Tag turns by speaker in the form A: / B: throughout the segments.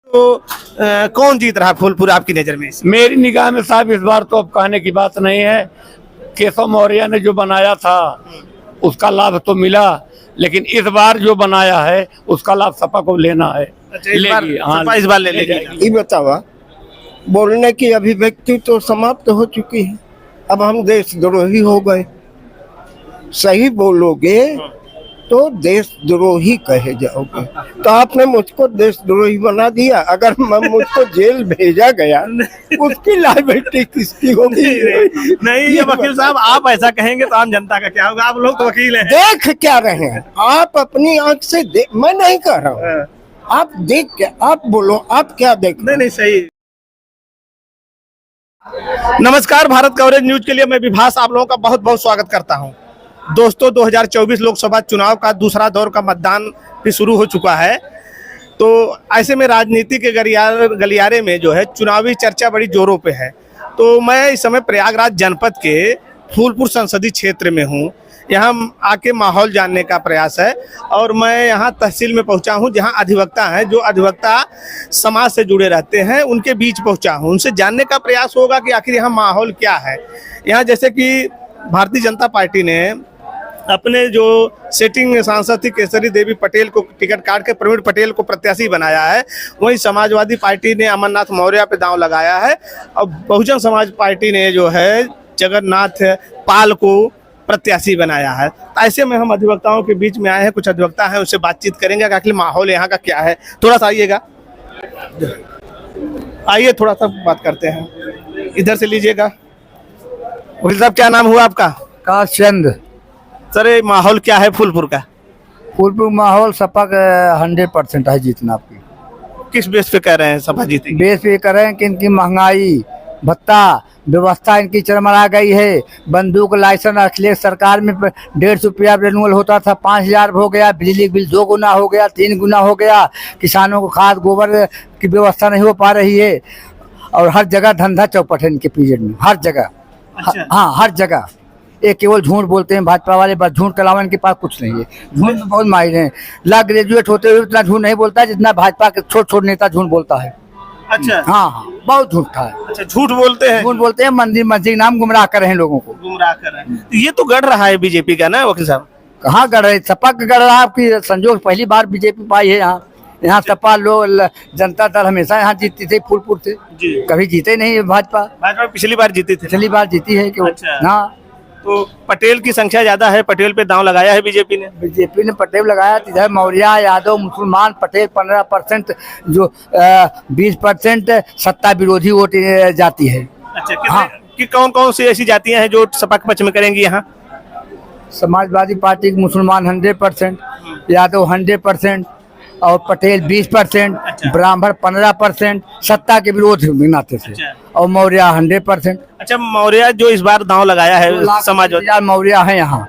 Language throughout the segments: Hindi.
A: तो कौन जीत रहा फूलपुर आपकी नजर में?
B: मेरी निगाह में साहब इस बार तो अब कहने की बात नहीं है। केशव मौर्य ने जो बनाया था उसका लाभ तो मिला, लेकिन इस बार जो बनाया है उसका लाभ सपा को लेना है।
A: अच्छा, इस बार सपा इस बार ले लेगी।
C: ये बतावा, बोलने की अभिव्यक्ति तो समाप्त हो चुकी है। अब हम देशद्रोही हो गए। सही बोलोगे तो देशद्रोही कहे जाओगे। तो आपने मुझको देशद्रोही बना दिया। अगर मुझको जेल भेजा गया उसकी लायबिलिटी किसकी होगी?
A: नहीं ये वकील साहब, आप ऐसा कहेंगे तो आम जनता का क्या होगा? आप लोग तो वकील हैं।
C: देख क्या रहे हैं आप अपनी आंख से मैं नहीं कह रहा हूँ, आप देख के आप बोलो, आप क्या देख रहे हैं?
A: नहीं सही। नमस्कार, भारत कवरेज न्यूज के लिए मैं विभास आप लोगों का बहुत बहुत स्वागत करता हूं। दोस्तों, 2024 लोकसभा चुनाव का दूसरा दौर का मतदान भी शुरू हो चुका है। तो ऐसे में राजनीति के गलियारे में जो है चुनावी चर्चा बड़ी जोरों पे है। तो मैं इस समय प्रयागराज जनपद के फूलपुर संसदीय क्षेत्र में हूं। यहाँ आके माहौल जानने का प्रयास है और मैं यहाँ तहसील में पहुँचा हूँ जहाँ अधिवक्ता हैं, जो अधिवक्ता समाज से जुड़े रहते हैं, उनके बीच पहुँचा हूँ। उनसे जानने का प्रयास होगा कि आखिर यहाँ माहौल क्या है। यहाँ जैसे कि भारतीय जनता पार्टी ने अपने जो सिटिंग सांसद थी केसरी देवी पटेल को टिकट काट के प्रवीण पटेल को प्रत्याशी बनाया है, वहीं समाजवादी पार्टी ने अमरनाथ मौर्य पे दांव लगाया है और बहुजन समाज पार्टी ने जो है जगन्नाथ पाल को प्रत्याशी बनाया है। तो ऐसे में हम अधिवक्ताओं के बीच में आए हैं, कुछ अधिवक्ता हैं, उससे बातचीत करेंगे कि आखिर माहौल यहाँ का क्या है। थोड़ा सा आइएगा, आइए थोड़ा सा बात करते हैं। इधर से लीजिएगा। वकील साहब, क्या नाम हुआ आपका?
D: काशचंद।
A: सर, ये माहौल क्या है फूलपुर का?
D: फूलपुर माहौल सपा का 100% है जीतना। आपकी
A: किस बेस पे कह रहे हैं सपा जीतेगी?
D: बेस पे कर रहे हैं कि इनकी महंगाई भत्ता व्यवस्था इनकी चरमरा गई है। बंदूक लाइसेंस अखिलेश सरकार में 150 रुपया रिन्यूअल होता था, 5000 हो गया। बिजली बिल 2 गुना हो गया, 3 गुना हो गया। किसानों को खाद गोबर की व्यवस्था नहीं हो पा रही है और हर जगह धंधा चौपट है इनके पीरियड में, हर जगह।
A: अच्छा।
D: हाँ, हर जगह। ये केवल झूठ बोलते हैं भाजपा वाले, बस झूठ के अलावा इनके पास कुछ नहीं है। झूठ में बहुत माहिर हैं। ला ग्रेजुएट होते हुए इतना झूठ नहीं बोलता है जितना भाजपा के छोटे नेता झूठ बोलता है।
A: अच्छा।
D: हाँ, बहुत झूठा है।
A: अच्छा, झूठ बोलते हैं।
D: झूठ बोलते हैं, मंदिर मस्जिद नाम गुमराह कर रहे हैं लोगों को,
A: गुमराह कर रहे हैं। तो ये तो गढ़ रहा है बीजेपी का ना वकील साहब?
D: कहाँ गढ़ रहे? सपा का गढ़ रहा। आपकी संजोग पहली बार बीजेपी पाई है यहाँ सपा लोग। जनता दल हमेशा यहाँ जीतती थी फूलपुर से, कभी जीते नहीं भाजपा।
A: भाजपा पिछली बार जीती थी।
D: पिछली बार जीती है क्यों?
A: अच्छा।
D: हाँ,
A: तो पटेल की संख्या ज्यादा है, पटेल पे दांव लगाया है बीजेपी ने।
D: बीजेपी ने पटेल लगाया। इधर मौर्य यादव मुसलमान पटेल 15% जो 20% सत्ता विरोधी वोट जाती है।
A: अच्छा,
D: हाँ।
A: कि कौन कौन सी ऐसी जातियां हैं जो सपा के पक्ष में करेंगी यहाँ?
D: समाजवादी पार्टी के मुसलमान 100%, यादव 100% और पटेल 20%,
A: अच्छा।
D: ब्राह्मण 15% सत्ता के विरोध में नाते से।
A: अच्छा।
D: और मौर्य 100%।
A: अच्छा, मौर्य जो इस बार दांव लगाया है समाजवादी।
D: 2,25,000 मौर्य है यहाँ।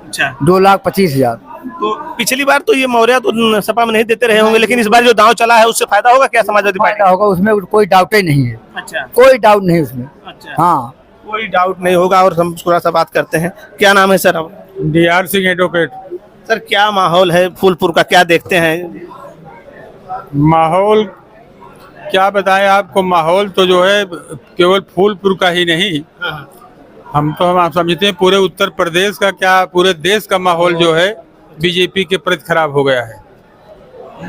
A: अच्छा,
D: 2,25,000।
A: तो पिछली बार तो ये मौर्य तो सपा में नहीं देते रहे होंगे, लेकिन इस बार जो दांव चला है उससे फायदा होगा क्या समाजवादी पार्टी?
D: फायदा होगा, उसमें कोई डाउट ही नहीं है।
A: अच्छा।
D: कोई डाउट नहीं उसमें।
A: अच्छा,
D: हाँ,
A: कोई डाउट नहीं होगा। और हम थोड़ा सा बात करते हैं। क्या नाम है sir?
B: DR Singh advocate.
A: Sir, क्या माहौल है फूलपुर का, क्या देखते हैं?
B: माहौल क्या बताएं आपको? माहौल तो जो है केवल फूलपुर का ही नहीं, हम आप समझते हैं पूरे उत्तर प्रदेश का, क्या पूरे देश का माहौल जो है बीजेपी के प्रति खराब हो गया है।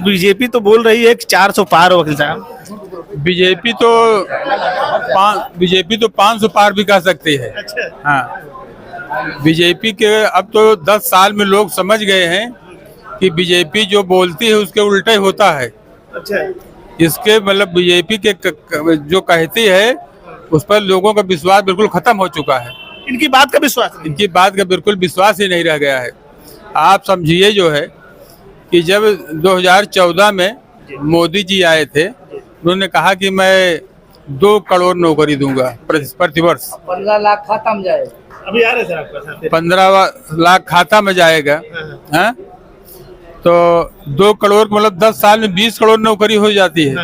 A: बीजेपी तो बोल रही है कि 400 पार हो वकील साहब।
B: बीजेपी तो 500 पार भी कह सकती है।
A: अच्छा।
B: हाँ, बीजेपी के अब तो 10 साल में लोग समझ गए हैं कि बीजेपी जो बोलती है उसके उल्टा ही होता है।
A: अच्छा।
B: इसके मतलब बीजेपी के जो कहती है उस पर लोगों का विश्वास बिल्कुल खत्म हो चुका है।
A: इनकी बात का विश्वास नहीं।
B: इनकी बात का बिल्कुल विश्वास ही नहीं रह गया है। आप समझिए जो है कि जब 2014 में मोदी जी आए थे, उन्होंने कहा कि मैं 2 करोड़ नौकरी दूंगा प्रतिवर्ष।
D: 15 लाख खाता में जाएगा।
A: अभी आ रहे सर आपके साथ?
B: 15 लाख खाता में जाएगा। हाँ, तो 2 करोड़ मतलब 10 साल में 20 करोड़ नौकरी हो जाती है।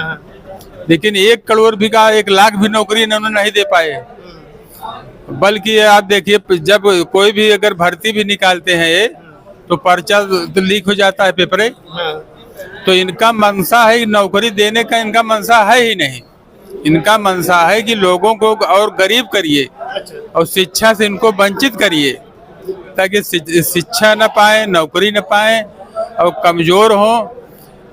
B: लेकिन 1 करोड़ भी का 1 लाख भी नौकरी इन्होंने नहीं दे पाए। बल्कि आप देखिए, जब कोई भी अगर भर्ती भी निकालते हैं ये, तो पर्चा तो लीक हो जाता है पेपर। तो तो इनका मंशा है नौकरी देने का, इनका मंशा है ही नहीं। इनका मंशा है कि लोगों को और गरीब करिए और शिक्षा से इनको वंचित करिए, ताकि शिक्षा न पाए, नौकरी न पाए और कमजोर हों।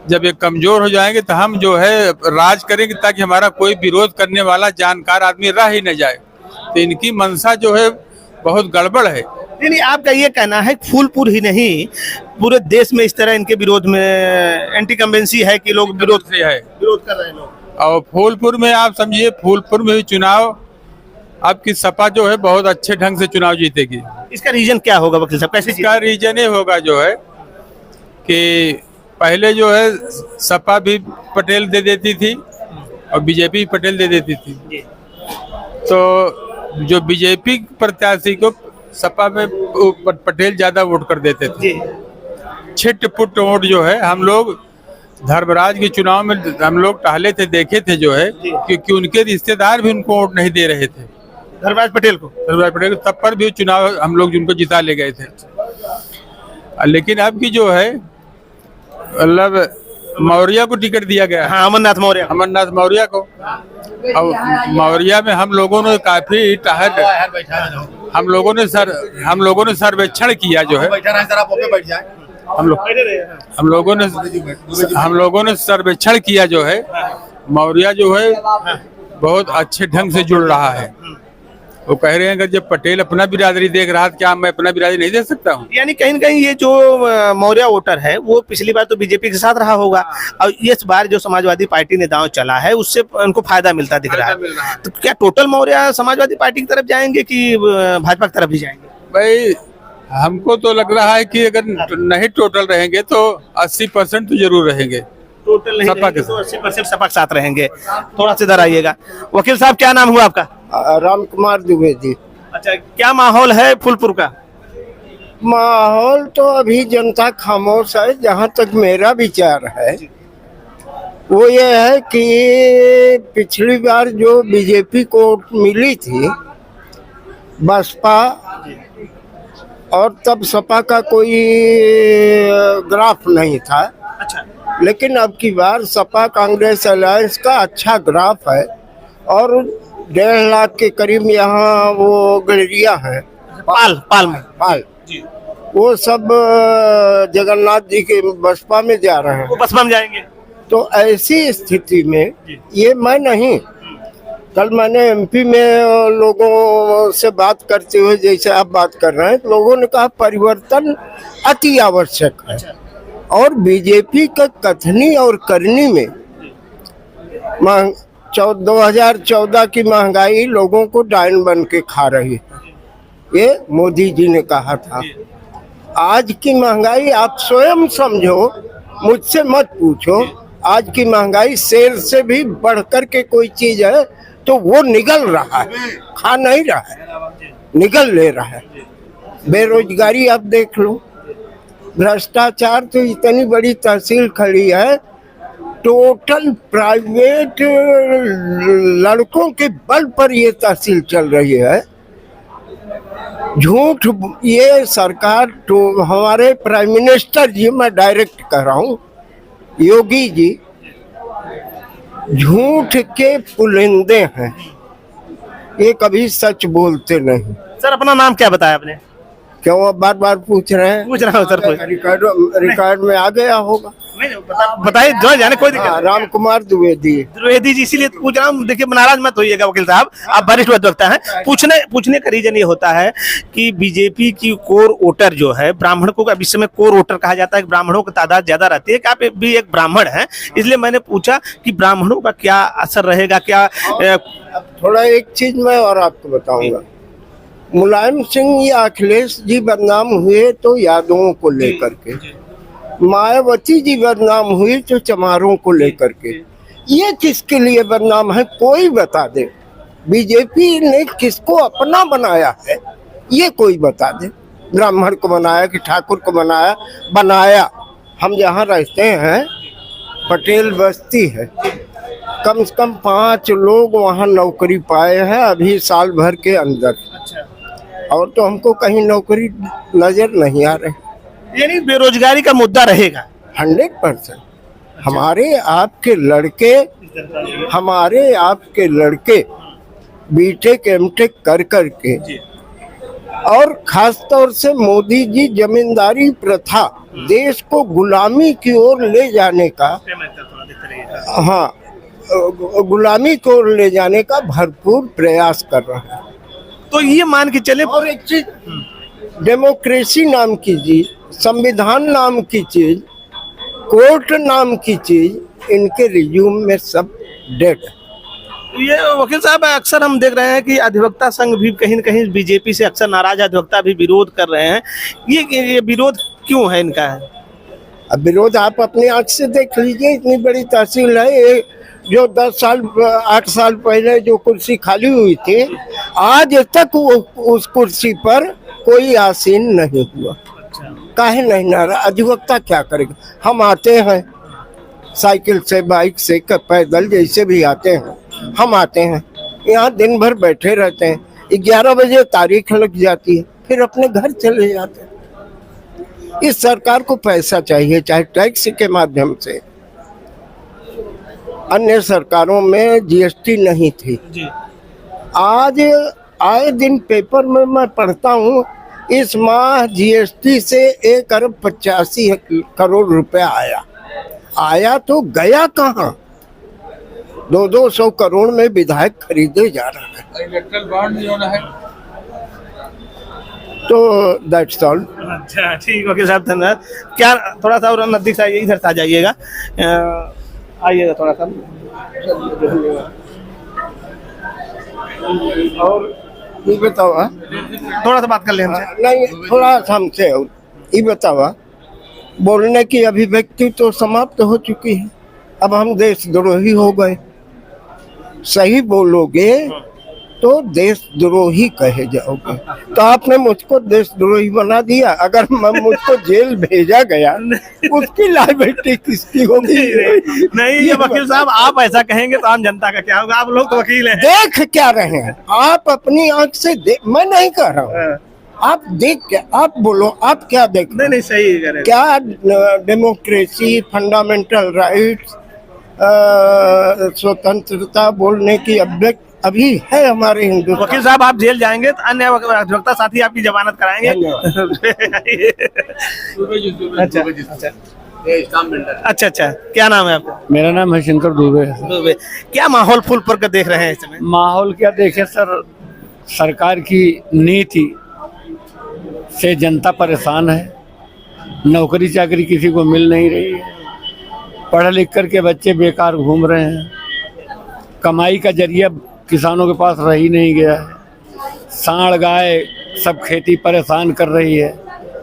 B: जब ये कमजोर हो जाएंगे तो हम जो है राज करेंगे, ताकि हमारा कोई विरोध करने वाला जानकार आदमी रह ही न जाए। तो इनकी मंशा जो है बहुत गड़बड़ है।
A: नहीं, आपका ये कहना है फूलपुर ही नहीं पूरे देश में इस तरह इनके विरोध में एंटी कम्बेंसी है कि लोग विरोध
B: से है,
A: विरोध कर रहे हैं लोग।
B: और फूलपुर में आप समझिए, फूलपुर में भी चुनाव आपकी सपा जो है बहुत अच्छे ढंग से चुनाव जीतेगी।
A: इसका रीजन क्या होगा वकील साहब, कैसे
B: इसका रीजन ये होगा जो है कि पहले जो है सपा भी पटेल दे देती थी और बीजेपी पटेल दे देती थी। तो जो बीजेपी प्रत्याशी को सपा में पटेल ज्यादा वोट कर देते थे। छिट पुट वोट जो है, हम लोग धर्मराज के चुनाव में हम लोग टहले थे, देखे थे जो है, क्योंकि उनके रिश्तेदार भी उनको वोट नहीं दे रहे थे,
A: धर्मराज पटेल को।
B: तब पर भी चुनाव हम लोग उनको जिता ले गए थे। लेकिन अब की जो है मतलब मौर्य को टिकट दिया गया।
A: हाँ, अमरनाथ मौर्य
B: को। और मौर्य में हम लोगों ने काफी टहल, हम लोगों ने सर्वेक्षण किया जो है, हम लोगों ने सर्वेक्षण किया जो है, मौर्य जो है बहुत अच्छे ढंग से जुड़ रहा है। वो कह रहे हैं अगर जब पटेल अपना बिरादरी देख रहा था, क्या मैं अपना बिरादरी नहीं दे सकता हूँ?
A: यानी कहीं न कहीं ये जो मौर्य वोटर है वो पिछली बार तो बीजेपी के साथ रहा होगा, और इस बार जो समाजवादी पार्टी ने दांव चला है उससे उनको फायदा मिलता दिख रहा है। तो क्या टोटल मौर्य समाजवादी पार्टी की तरफ जाएंगे कि भाजपा की तरफ भी जाएंगे?
B: भाई हमको तो लग रहा है कि अगर नहीं टोटल रहेंगे तो 80% तो जरूर रहेंगे।
A: टोटल नहीं
B: सपा के
A: तो 80% सपा के साथ रहेंगे। थोड़ा सा इधर आइएगा। वकील साहब, क्या नाम हुआ आपका?
C: राम कुमार द्विवेदी।
A: अच्छा, क्या माहौल है फूलपुर का?
C: माहौल तो अभी जनता खामोश है। जहाँ तक मेरा विचार है वो ये है कि पिछली बार जो बीजेपी को मिली थी बसपा, और तब सपा का कोई ग्राफ नहीं था।
A: अच्छा।
C: लेकिन अब की बार सपा कांग्रेस अलायंस का अच्छा ग्राफ है, और 1.5 लाख के करीब यहाँ वो गलेरिया है
A: पाल में
C: जी, वो सब जगन्नाथ जी के बसपा में जा रहे हैं।
A: वो बसपा में जाएंगे।
C: तो ऐसी स्थिति में ये मैं नहीं, कल मैंने एमपी में लोगों से बात करते हुए जैसे आप बात कर रहे हैं, लोगों ने कहा परिवर्तन अति आवश्यक है। और बीजेपी का कथनी और करनी में 2014 की महंगाई लोगों को डायन बन के खा रही है, ये मोदी जी ने कहा था। आज की महंगाई आप स्वयं समझो, मुझसे मत पूछो। आज की महंगाई शेर से भी बढ़कर के कोई चीज है तो वो निगल रहा है, खा नहीं रहा है, निगल ले रहा है। बेरोजगारी आप देख लो, भ्रष्टाचार तो इतनी बड़ी तहसील खड़ी है, टोटल प्राइवेट लड़कों के बल पर ये तहसील चल रही है। झूठ ये सरकार तो हमारे प्राइम मिनिस्टर जी, मैं डायरेक्ट कह रहा हूँ, योगी जी झूठ के पुलिंदे हैं, ये कभी सच बोलते नहीं।
A: सर, अपना नाम क्या बताया आपने?
C: क्यों आप बार बार पूछ रहे हैं?
A: पूछ रहा हूँ सर,
C: रिकॉर्ड में आ गया होगा।
A: बताइए, जो जाने, कोई दिक्कत नहीं।
C: राम कुमार द्विवेदी
A: जी, इसीलिए पूछ रहा हूँ। देखिए, नाराज मत होइएगा वकील साहब, आप वरिष्ठ वक्ता हैं। पूछने का रीजन ये होता है कि बीजेपी की कोर वोटर जो है, ब्राह्मण को अब इस समय कोर वोटर कहा जाता है, ब्राह्मणों की तादाद ज्यादा रहती है। कि आप भी एक ब्राह्मण हैं, इसलिए मैंने पूछा कि ब्राह्मणों का क्या असर रहेगा, क्या
C: थोड़ा एक चीज मैं और आपको बताऊंगा। मुलायम सिंह या अखिलेश जी बदनाम हुए तो यादवों को लेकर के, मायावती जी बदनाम हुई तो चमारों को लेकर के। ये किसके लिए बदनाम है, कोई बता दे। बीजेपी ने किसको अपना बनाया है, ये कोई बता दे। ब्राह्मण को बनाया कि ठाकुर को बनाया। हम जहाँ रहते हैं पटेल बस्ती है, कम से कम 5 लोग वहाँ नौकरी पाए हैं अभी साल भर के अंदर। और तो हमको कहीं नौकरी नजर नहीं आ रही।
A: यानी बेरोजगारी का मुद्दा रहेगा
C: 100%। हमारे आपके लड़के बीटेक एमटेक कर करके, और खास तौर से मोदी जी जमींदारी प्रथा देश को गुलामी की ओर ले जाने का, हाँ, गुलामी की ओर ले जाने का भरपूर प्रयास कर रहा है।
A: तो ये मान के चले।
C: और एक चीज, डेमोक्रेसी नाम की चीज, संविधान नाम की चीज, कोर्ट नाम की चीज, इनके रिज्यूम में सब डेड।
A: ये वकील साहब, अक्सर हम देख रहे हैं कि अधिवक्ता संघ भी कहीं न कहीं बीजेपी से अक्सर नाराज अधिवक्ता भी विरोध कर रहे हैं। ये विरोध क्यों है इनका?
C: अब विरोध आप अपनी आंख से देख लीजिए। इतनी बड़ी तहसील है, ये जो 8 साल पहले जो कुर्सी खाली हुई थी, आज तक उस कुर्सी पर कोई आसीन नहीं हुआ। काहे नहीं नाराज? अधिवक्ता क्या करेगा? हम आते हैं साइकिल से, बाइक से, पैदल, जैसे भी आते हैं, हम आते हैं यहाँ, दिन भर बैठे रहते हैं, 11 बजे तारीख लग जाती है, फिर अपने घर चले जाते हैं। इस सरकार को पैसा चाहिए, चाहे टैक्स के माध्यम से। अन्य सरकारों में जीएसटी नहीं थी। आज आए दिन पेपर में मैं पढ़ता हूँ, इस माह जीएसटी से 1 अरब 85 करोड़ रुपया आया तो गया कहाँ? 200 करोड़ में विधायक खरीदे जा रहे हैं।
B: इलेक्ट्रल बॉन्ड जो है,
C: तो दैट्स ऑल।
A: अच्छा, ठीक, वकील साहब धन्यवाद। क्या थोड़ा सा और नजदीक से आइए, इधर से आ जाइएगा, आइएगा थोड़ा सा।
C: और ये बताओ,
A: थोड़ा सा बात कर ले हमसे।
C: नहीं, थोड़ा सा हमसे ये बताओ, बोलने की अभिव्यक्ति तो समाप्त हो चुकी है, अब हम देशद्रोही हो गए। सही बोलोगे तो देशद्रोही कहे जाओगे। तो आपने मुझको देशद्रोही बना दिया। अगर मुझको जेल भेजा गया, उसकी लायबिलिटी किसकी होगी?
A: नहीं, ये वकील साहब, आप ऐसा कहेंगे तो आम जनता का क्या होगा? आप लोग तो वकील हैं।
C: देख क्या रहे हैं आप अपनी आंख से? मैं नहीं कह रहा हूँ, आप देख के आप बोलो, आप क्या देख?
A: नहीं, सही कह रहे हैं।
C: क्या डेमोक्रेसी, फंडामेंटल राइट्स, स्वतंत्रता बोलने की अभी है हमारे हिंदू?
A: वकील साहब, आप जेल जाएंगे तो अन्य अधिवक्ता साथी आपकी जमानत कराएंगे। अच्छा, क्या नाम है आपका?
E: मेरा नाम है शंकर दुबे।
A: क्या माहौल फूल पर कर देख रहे हैं इस समय?
E: माहौल क्या देखे सर, सरकार की नीति से जनता परेशान है। नौकरी चाकरी किसी को मिल नहीं रही है, पढ़ लिख कर के बच्चे बेकार घूम रहे हैं, कमाई का जरिया किसानों के पास रह ही नहीं गया है। सांड गाय सब खेती परेशान कर रही है।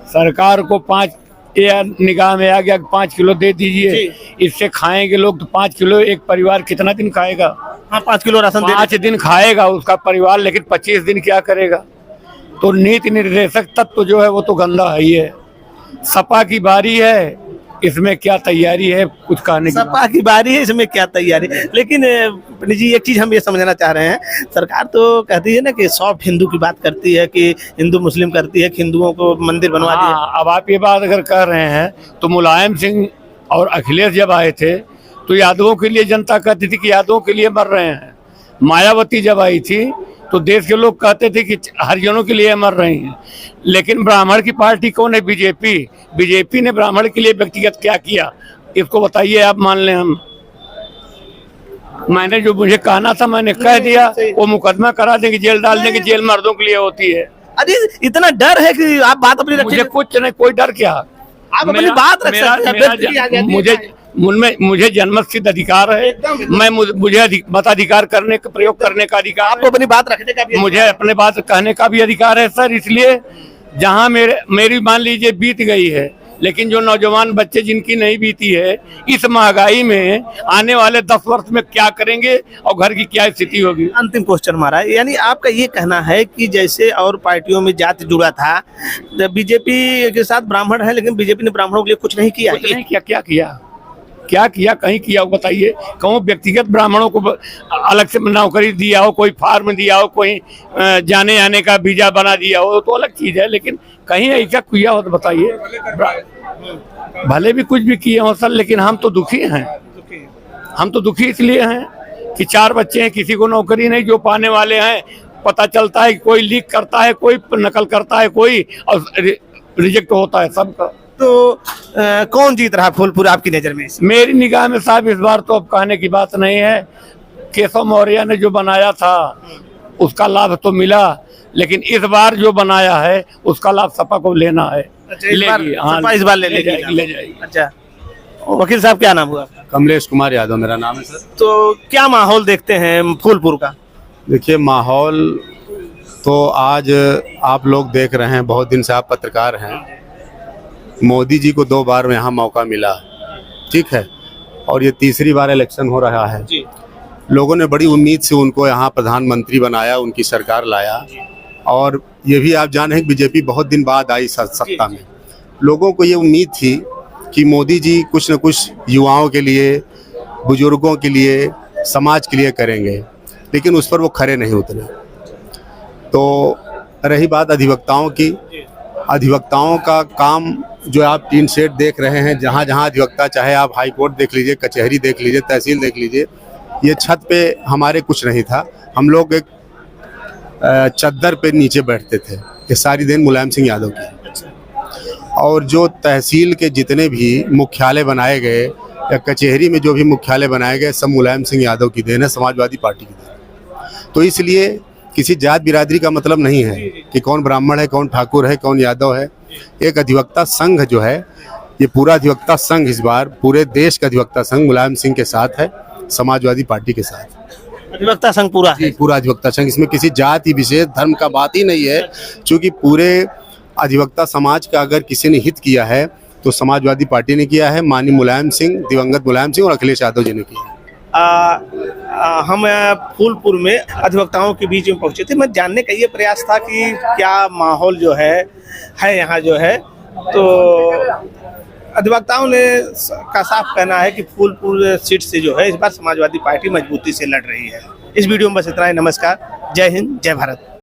E: सरकार को 5 निगाह में आ गया, 5 किलो दे दीजिए, इससे खाएंगे लोग। तो 5 किलो एक परिवार कितना दिन खाएगा?
A: हाँ, 5 किलो राशन
E: 5 दिन खाएगा उसका परिवार, लेकिन 25 दिन क्या करेगा? तो नीति निर्देशक तत्व जो है वो तो गंदा है ही है। सपा की बारी है, इसमें क्या तैयारी है कुछ कहने की?
A: सपा की बारी है, इसमें क्या तैयारी? लेकिन पंडित जी, एक चीज हम ये समझना चाह रहे हैं, सरकार तो कहती है ना कि सॉफ्ट हिंदू की बात करती है, कि हिंदू मुस्लिम करती है, कि हिंदुओं को मंदिर बनवा दिए।
E: अब आप ये बात अगर कह रहे हैं तो मुलायम सिंह और अखिलेश जब आए थे तो यादवों के लिए जनता कहती थी कि यादवों के लिए मर रहे हैं। मायावती जब आई थी तो देश के लोग कहते थे कि हरिजनों के लिए मर रहे हैं। लेकिन ब्राह्मण की पार्टी कौन है? बीजेपी ने ब्राह्मण के लिए व्यक्तिगत क्या किया, इसको बताइए आप। मान लें हम, मैंने जो मुझे कहना था मैंने कह दिया, वो मुकदमा करा देंगे, जेल डाल देंगे। जेल मर्दों के लिए होती है।
A: अरे इतना डर है कि आप बात अपनी
E: मुझे कुछ नहीं, कोई डर क्या,
A: आप अपनी बात रख सकते हैं।
E: मुझे जन्मसिद्ध अधिकार है, मुझे मताधिकार करने का, प्रयोग करने का अधिकार,
A: आपको अपनी बात रखने का भी,
E: मुझे अपने बात कहने का भी अधिकार है सर। इसलिए जहां मेरी मान लीजिए बीत गई है, लेकिन जो नौजवान बच्चे जिनकी नहीं बीती है, इस महंगाई में आने वाले 10 वर्ष में क्या करेंगे और घर की क्या स्थिति होगी?
A: अंतिम क्वेश्चन हमारा, यानी आपका ये कहना है कि जैसे और पार्टियों में जाति जुड़ा था, बीजेपी के साथ ब्राह्मण है, लेकिन बीजेपी ने ब्राह्मणों के लिए कुछ नहीं किया।
E: क्या किया कहीं किया हो बताइए? कहूँ व्यक्तिगत ब्राह्मणों को अलग से नौकरी दिया हो, कोई फार्म दिया हो, कोई जाने आने का वीजा बना दिया हो, तो अलग चीज है, लेकिन कहीं ऐसा किया हो तो बताइए। भले भी कुछ भी किए हों सर, लेकिन हम तो दुखी हैं। हम तो दुखी इसलिए हैं कि 4 बच्चे हैं, किसी को नौकरी नहीं, जो पाने वाले हैं पता चलता है कि कोई लीक करता है, कोई नकल करता है, कोई और रिजेक्ट होता है सबका।
A: तो कौन जीत रहा फूलपुर आपकी नजर में?
E: मेरी निगाह में साहब इस बार तो अब कहने की बात नहीं है। केशव मौर्य ने जो बनाया था उसका लाभ तो मिला, लेकिन इस बार जो बनाया है उसका लाभ सपा को लेना है।
A: अच्छा, इस बार सपा इस बार ले
E: जाएगी।
A: अच्छा, वकील साहब क्या नाम हुआ?
F: कमलेश कुमार यादव मेरा नाम है सर।
A: तो क्या माहौल देखते हैं फूलपुर का?
F: देखिए माहौल तो आज आप लोग देख रहे हैं, बहुत दिन से आप पत्रकार हैं। मोदी जी को 2 बार यहाँ मौका मिला, ठीक है, और ये तीसरी बार इलेक्शन हो रहा है। लोगों ने बड़ी उम्मीद से उनको यहाँ प्रधानमंत्री बनाया, उनकी सरकार लाया, और ये भी आप जाने हैं बीजेपी बहुत दिन बाद आई सत्ता में। लोगों को ये उम्मीद थी कि मोदी जी कुछ न कुछ युवाओं के लिए, बुजुर्गों के लिए, समाज के लिए करेंगे, लेकिन उस पर वो खरे नहीं उतरे। तो रही बात अधिवक्ताओं की, अधिवक्ताओं का काम जो आप टीन शेड देख रहे हैं, जहाँ जहाँ अधिवक्ता, चाहे आप हाई कोर्ट देख लीजिए, कचहरी देख लीजिए, तहसील देख लीजिए, ये छत पे हमारे कुछ नहीं था। हम लोग एक चद्दर पे नीचे बैठते थे ये सारी दिन मुलायम सिंह यादव की। और जो तहसील के जितने भी मुख्यालय बनाए गए या कचहरी में जो भी मुख्यालय बनाए गए, सब मुलायम सिंह यादव की देन है, समाजवादी पार्टी की देन। तो इसलिए किसी जात बिरादरी का मतलब नहीं है कि कौन ब्राह्मण है, कौन ठाकुर है, कौन यादव है। एक अधिवक्ता संघ जो है, ये पूरा अधिवक्ता संघ इस बार पूरे देश का अधिवक्ता संघ मुलायम सिंह के साथ है, समाजवादी पार्टी के साथ।
A: अधिवक्ता संघ पूरा है?
F: पूरा अधिवक्ता संघ, इसमें किसी जाति विशेष धर्म का बात ही नहीं है, क्योंकि पूरे अधिवक्ता समाज का अगर किसी ने हित किया है तो समाजवादी पार्टी ने किया है, माननीय मुलायम सिंह, दिवंगत मुलायम सिंह और अखिलेश यादव जी ने किया है।
A: हम फूलपुर में अधिवक्ताओं के बीच में पहुंचे थे। मैं जानने का ये प्रयास था कि क्या माहौल जो है यहाँ जो है, तो अधिवक्ताओं ने का साफ कहना है कि फूलपुर सीट से जो है इस बार समाजवादी पार्टी मजबूती से लड़ रही है। इस वीडियो में बस इतना ही। नमस्कार, जय हिंद, जय भारत।